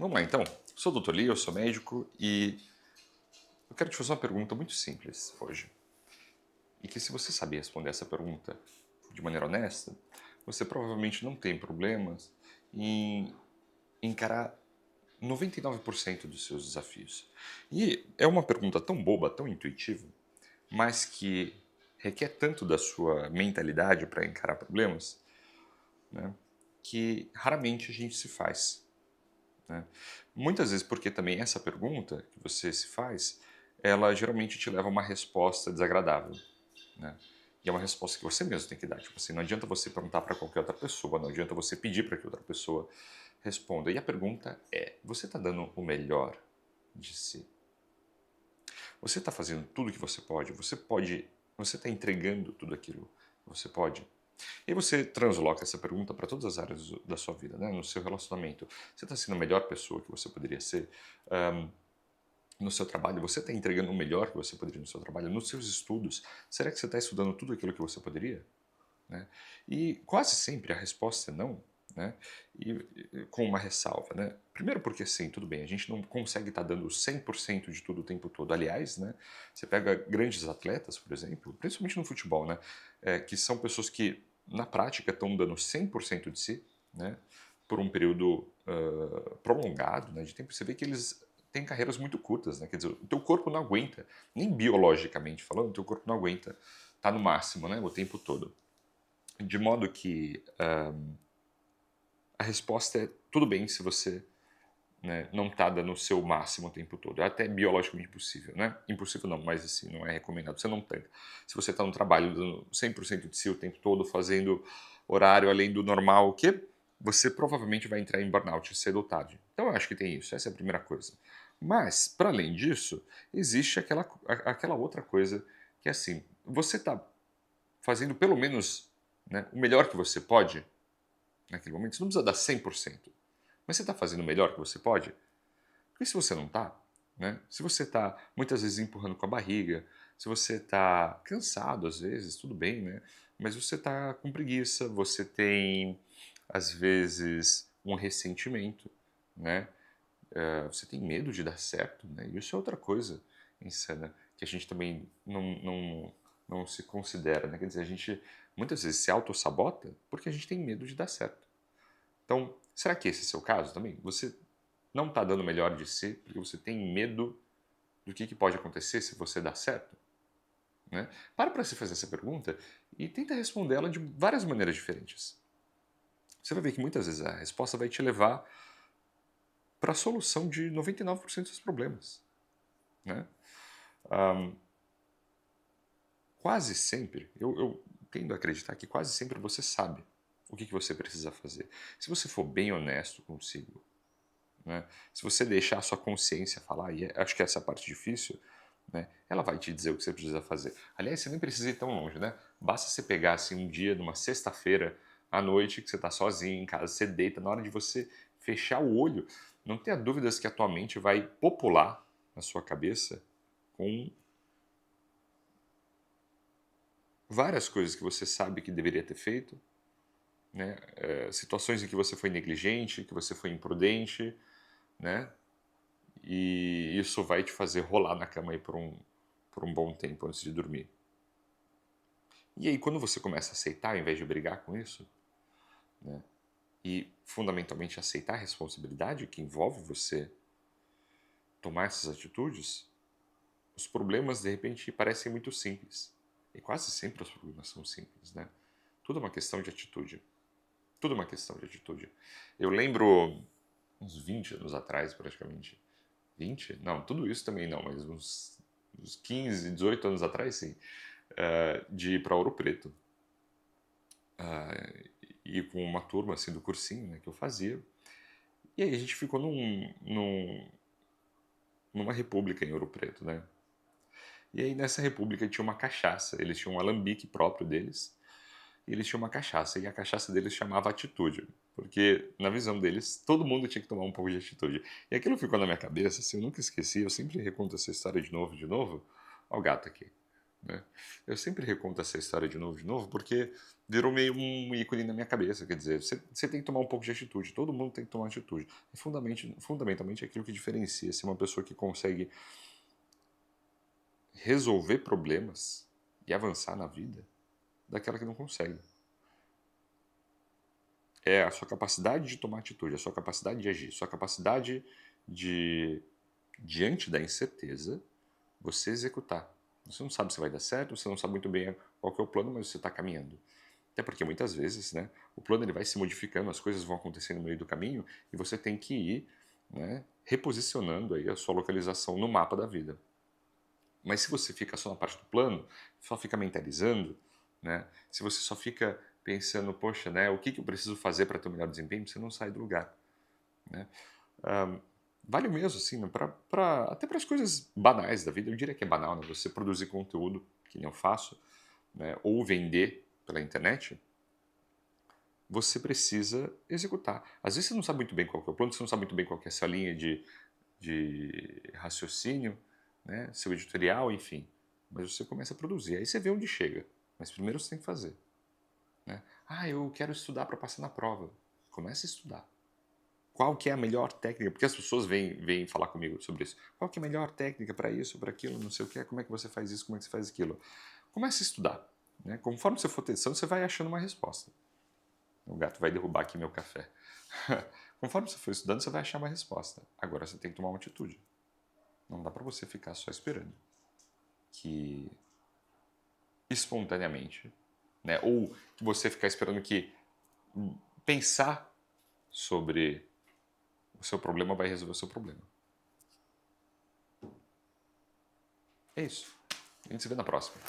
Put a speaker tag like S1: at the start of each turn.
S1: Vamos lá então. Sou o Dr. Lee, eu sou médico e eu quero te fazer uma pergunta muito simples hoje. E que se você saber responder essa pergunta de maneira honesta, você provavelmente não tem problemas em encarar 99% dos seus desafios. E é uma pergunta tão boba, tão intuitiva, mas que requer tanto da sua mentalidade para encarar problemas, né, que raramente a gente se faz. Né? Muitas vezes porque também essa pergunta que você se faz, ela geralmente te leva a uma resposta desagradável, né? E é uma resposta que você mesmo tem que dar. Tipo assim, não adianta você perguntar para qualquer outra pessoa, não adianta você pedir para que outra pessoa responda. E a pergunta é: você está dando o melhor de si? Você está fazendo tudo o que você pode? Você está entregando tudo aquilo que você pode? E você transloca essa pergunta para todas as áreas da sua vida, né? No seu relacionamento. Você está sendo a melhor pessoa que você poderia ser? Ahm, no seu trabalho, você está entregando o melhor que você poderia no seu trabalho? Nos seus estudos, será que você está estudando tudo aquilo que você poderia? Né? E quase sempre a resposta é não, né? Com uma ressalva, né? Primeiro porque sim, tudo bem, a gente não consegue estar dando 100% de tudo o tempo todo. Aliás, né, você pega grandes atletas, por exemplo, principalmente no futebol, né, que são pessoas que na prática estão dando 100% de si, né, por um período prolongado, né, de tempo. Você vê que eles têm carreiras muito curtas, né? Quer dizer, o teu corpo não aguenta, nem biologicamente falando, o teu corpo não aguenta estar no máximo, né, o tempo todo. De modo que a resposta é tudo bem se você, né, não está dando o seu máximo o tempo todo. É até biologicamente impossível, né? Impossível não, mas assim, não é recomendado. Você não tem. Se você está no trabalho dando 100% de si o tempo todo, fazendo horário além do normal, o quê? Você provavelmente vai entrar em burnout cedo ou tarde. Então eu acho que tem isso, essa é a primeira coisa. Mas, para além disso, existe aquela outra coisa que é assim, você está fazendo pelo menos, né, o melhor que você pode naquele momento. Você não precisa dar 100%, mas você está fazendo o melhor que você pode? Porque se você não está, né, se você está muitas vezes empurrando com a barriga, se você está cansado às vezes, tudo bem, né? Mas você está com preguiça, você tem às vezes um ressentimento, né? Você tem medo de dar certo, né? E isso é outra coisa insana que a gente também não se considera, né? Quer dizer, a gente muitas vezes se auto-sabota porque a gente tem medo de dar certo. Então, será que esse é o seu caso também? Você não está dando o melhor de si porque você tem medo do que pode acontecer se você dar certo? Né? Para se fazer essa pergunta e tenta responder ela de várias maneiras diferentes. Você vai ver que muitas vezes a resposta vai te levar para a solução de 99% dos seus problemas. Né? Ahm, quase sempre, eu tendo a acreditar que quase sempre você sabe o que você precisa fazer. Se você for bem honesto consigo, né? Se você deixar a sua consciência falar, e acho que essa é a parte difícil, né? Ela vai te dizer o que você precisa fazer. Aliás, você nem precisa ir tão longe, né? Basta você pegar assim um dia, numa sexta-feira à noite, que você está sozinho em casa, você deita, na hora de você fechar o olho, não tenha dúvidas que a tua mente vai popular na sua cabeça com várias coisas que você sabe que deveria ter feito, né? Situações em que você foi negligente, que você foi imprudente, né? E isso vai te fazer rolar na cama aí por um bom tempo antes de dormir. E aí, quando você começa a aceitar, ao invés de brigar com isso, né, e fundamentalmente aceitar a responsabilidade que envolve você tomar essas atitudes, os problemas de repente parecem muito simples. E quase sempre os problemas são simples, né? Tudo é uma questão de atitude. Tudo é uma questão de atitude. Eu lembro uns 20 anos atrás, praticamente. 20? Não, tudo isso também não, mas uns 15, 18 anos atrás, sim, de ir para Ouro Preto. E com uma turma assim, do cursinho, né, que eu fazia. E aí a gente ficou numa república em Ouro Preto, né? E aí nessa república tinha uma cachaça, eles tinham um alambique próprio deles, e eles tinham uma cachaça, e a cachaça deles chamava Atitude, porque na visão deles todo mundo tinha que tomar um pouco de atitude. E aquilo ficou na minha cabeça, assim, eu nunca esqueci, eu sempre reconto essa história de novo, de novo. Olha o gato aqui. né? Eu sempre reconto essa história de novo, porque virou meio um ícone na minha cabeça. Quer dizer, você tem que tomar um pouco de atitude, todo mundo tem que tomar atitude. E fundamentalmente é aquilo que diferencia se uma pessoa que consegue resolver problemas e avançar na vida daquela que não consegue. É a sua capacidade de tomar atitude, a sua capacidade de agir, a sua capacidade de, diante da incerteza, você executar. Você não sabe se vai dar certo, você não sabe muito bem qual que é o plano, mas você está caminhando. Até porque muitas vezes, né, o plano ele vai se modificando, as coisas vão acontecendo no meio do caminho e você tem que ir, né, reposicionando aí a sua localização no mapa da vida. Mas se você fica só na parte do plano, só fica mentalizando, né, se você só fica pensando, poxa, né, o que eu preciso fazer para ter um melhor desempenho, você não sai do lugar. Né? Vale o mesmo, assim, né, até para as coisas banais da vida, eu diria que é banal, né, você produzir conteúdo, que nem eu faço, né, ou vender pela internet, você precisa executar. Às vezes você não sabe muito bem qual que é o plano, você não sabe muito bem qual que é essa linha de raciocínio, né, seu editorial, enfim. Mas você começa a produzir, aí você vê onde chega. Mas primeiro você tem que fazer. Né? Ah, eu quero estudar para passar na prova. Comece a estudar. Qual que é a melhor técnica? Porque as pessoas vêm falar comigo sobre isso. Qual que é a melhor técnica para isso, para aquilo, não sei o que, como é que você faz isso, como é que você faz aquilo? Comece a estudar. Né? Conforme você for testando, você vai achando uma resposta. O gato vai derrubar aqui meu café. Conforme você for estudando, você vai achar uma resposta. Agora você tem que tomar uma atitude. Não dá para você ficar só esperando que espontaneamente, né? Ou que você ficar esperando que pensar sobre o seu problema vai resolver o seu problema. É isso. A gente se vê na próxima.